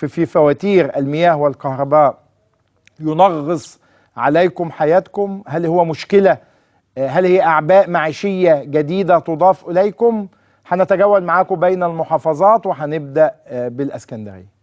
في فواتير المياه والكهرباء ينغص عليكم حياتكم؟ هل هو مشكلة؟ هل هي أعباء معيشية جديدة تضاف إليكم؟ هنتجول معاكم بين المحافظات وهنبدأ بالإسكندرية.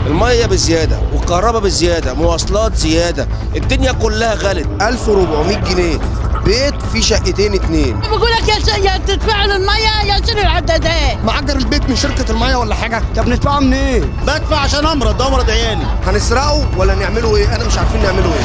المية بزيادة والكهرباء بزيادة، مواصلات زيادة، الدنيا كلها غلت. 1400 جنيه بيت فيه شقتين اتنين. بقول لك يا تدفعوا للمية يا شيلوا العدادات. مأجر البيت من شركة المية ولا حاجة؟ طب ندفعه منين؟ بدفع عشان امرض عيالي. هنسرقه ولا نعمله ايه؟ انا مش عارفين نعمله ايه.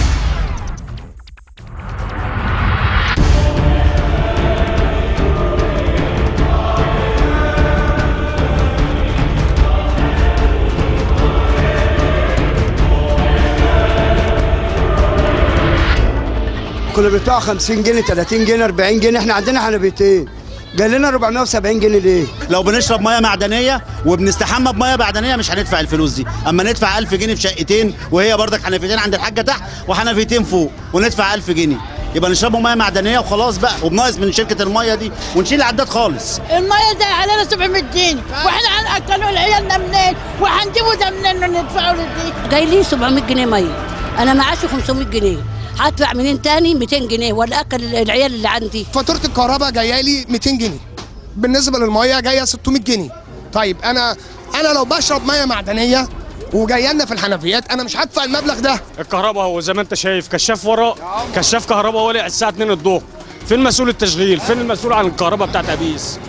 كنا بندفعوا 50 جنيه 30 جنيه 40 جنيه، احنا عندنا حنفيتين جاي لنا 470 جنيه ليه؟ لو بنشرب ميه معدنيه وبنستحمى بميه معدنيه مش هندفع الفلوس دي، اما ندفع 1000 جنيه في شقتين وهي بردك حنفيتين عند الحاجه تحت وحنفيتين فوق وندفع 1000 جنيه، يبقى نشربوا ميه معدنيه وخلاص بقى، وبناقص من شركه الميه دي ونشيل العداد خالص. الميه زي علينا 700 جنيه واحنا هناكلوا لعيالنا منين؟ وهنجيبوا ده منين ندفعوا لدي؟ جاي لي 700 جنيه ميه، انا معاشي 500 جنيه، هدفع منين تاني 200 جنيه ولا اكل العيال اللي عندي؟ فاتوره الكهرباء جايه لي 200 جنيه. بالنسبه للميه جايه 600 جنيه. طيب انا لو بشرب ميه معدنيه وجايه لنا في الحنفيات انا مش هدفع المبلغ ده. الكهرباء هو زي ما انت شايف كشاف ورا، كشاف كهرباء ولع الساعه 2 الظهر. فين مسؤول التشغيل؟ فين المسؤول عن الكهرباء بتاعت ابيس؟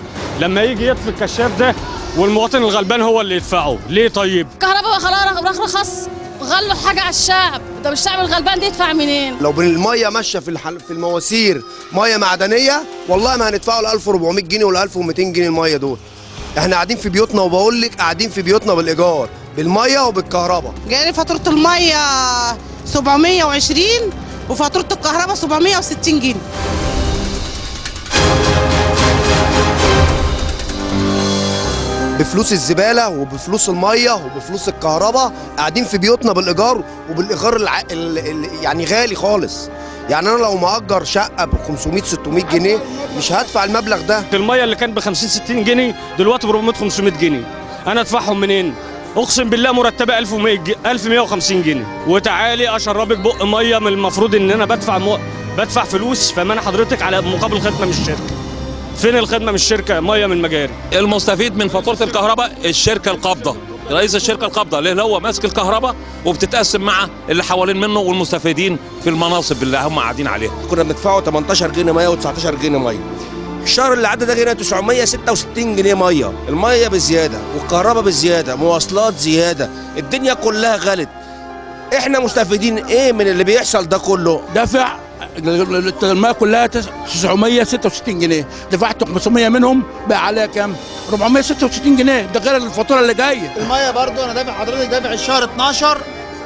لما يجي يطفي الكشاف ده والمواطن الغلبان هو اللي يدفعه، ليه طيب؟ الكهرباء خلاص رخص، غلوا حاجه على الشعب، ده الشعب الغلبان ده يدفع منين؟ لو الميه ماشيه في المواسير ميه معدنيه والله ما هندفعوا ال 1400 جنيه ولا 1200 جنيه الميه دول. احنا قاعدين في بيوتنا، وبقول لك قاعدين في بيوتنا بالايجار بالميه وبالكهرباء. جاي فاتوره الميه 720 وفاتوره الكهرباء 760 جنيه. بفلوس الزباله وبفلوس الميه وبفلوس الكهرباء قاعدين في بيوتنا بالايجار، وبالايجار يعني غالي خالص. يعني انا لو مأجر شقه ب 500 600 جنيه مش هدفع المبلغ ده. الميه اللي كانت ب 50 60 جنيه دلوقتي ب 400 500 جنيه، انا ادفعهم منين؟ اقسم بالله مرتبه 1150 جنيه، وتعالي اشربك بق ميه من المفروض ان انا بدفع فلوس فمان حضرتك على مقابل خدمه من الشركه. فين الخدمه من الشركه؟ ميه من المجاري. المستفيد من فاتوره الكهرباء الشركه القابضه، رئيس الشركه القابضه لان هو ماسك الكهرباء وبتتقسم مع اللي حوالين منه والمستفيدين في المناصب اللي هم قاعدين عليها. كنا بندفعوا 18 جنيه ميه و19 جنيه ميه. الشهر اللي عدى ده غير 966 جنيه ميه. الميه بزياده والكهرباء بزياده، مواصلات زياده، الدنيا كلها غلت. احنا مستفيدين ايه من اللي بيحصل ده كله؟ دافع الميه كلها 966 جنيه، دفعت 500 منهم بقى عليها كام؟ 466 جنيه، ده غير الفاتوره اللي جايه. الميه برضو انا دافع حضرتك دافع الشهر 12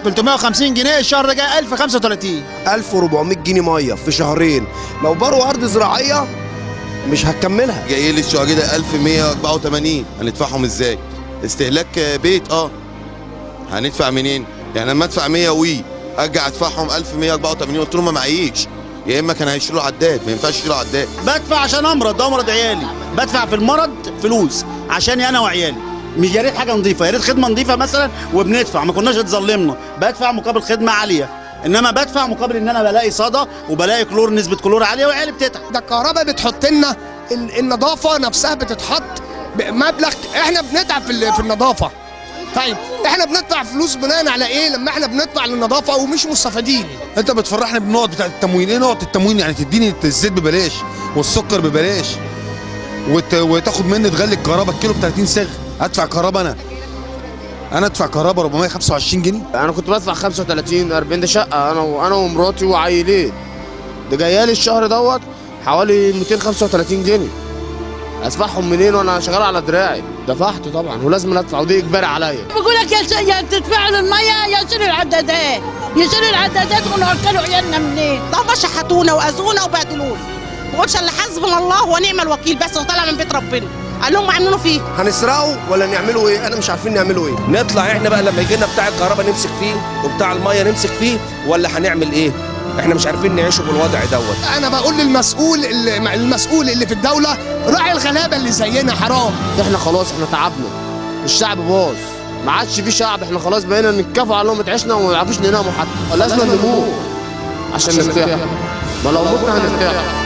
350 جنيه، الشهر ده جاي 1035. 1400 جنيه ميه في شهرين، لو بروا ارض زراعيه مش هتكملها. جاي لي الشقه كده 1184، هندفعهم ازاي؟ استهلاك بيت هندفع منين؟ يعني لما ادفع 100 ارجع ادفعهم 1184، قلت لهم ما معيش، يا اما كان هيشيلوا عداد، ما ينفعش يشيلوا عداد. بدفع عشان امرض عيالي، بدفع في المرض فلوس عشاني انا وعيالي. مش يا ريت حاجه نظيفه، يا ريت خدمه نظيفه مثلا وبندفع، ما كناش اتظلمنا. بدفع مقابل خدمه عاليه، انما بدفع مقابل ان انا بلاقي صدى وبلاقي كلور، نسبه كلور عاليه وعيالي بتتعب. ده الكهرباء بتحط لنا النظافه نفسها بتتحط بمبلغ، احنا بنتعب في النظافه. طيب احنا بندفع فلوس بناء على ايه لما احنا بندفع للنظافه ومش مستفيدين؟ انت بتفرحني بالنقط بتاعت التموين. ايه نقط التموين؟ يعني تديني الزيت ببلاش والسكر ببلاش وتاخد مني تغلي الكهرباء الكيلو ب 30 صاغ. ادفع كهرباء انا ادفع كهرباء 425 جنيه. انا كنت بدفع 35 40، ده شقه انا ومراتي وعيلين. ده جايالي الشهر دوت حوالي 235 جنيه. ادفعهم منين وانا شغال على دراعي؟ دفعت طبعا ولازم ادفع، ودي اجباري عليا. بقول لك يا تدفعوا للميه يا شيلوا العدادات، يشيلوا العدادات وناكلوا عيالنا منين؟ طبعا شحتونا واذونا وبهدلونا. ما بقولش الا حسبنا الله ونعم الوكيل، بس طالع من بيت ربنا. قال لهم عملوا فيه. هنسرقه ولا نعملوا ايه؟ انا مش عارفين نعملوا ايه. نطلع احنا بقى لما يجي لنا بتاع الكهرباء نمسك فيه وبتاع الميه نمسك فيه، ولا هنعمل ايه؟ احنا مش عارفين نعيشوا بالوضع دوت. انا بقول المسؤول اللي في الدوله راعي الغلابه اللي زينا، حرام. احنا خلاص احنا تعبنا، الشعب باظ، ما عادش في شعب، احنا خلاص بقينا نتكافئوا على لقمة عيشنا وما نعرفوش نناموا حتى، لازم نموت عشان نرتاح، ما لو متنا هنرتاح.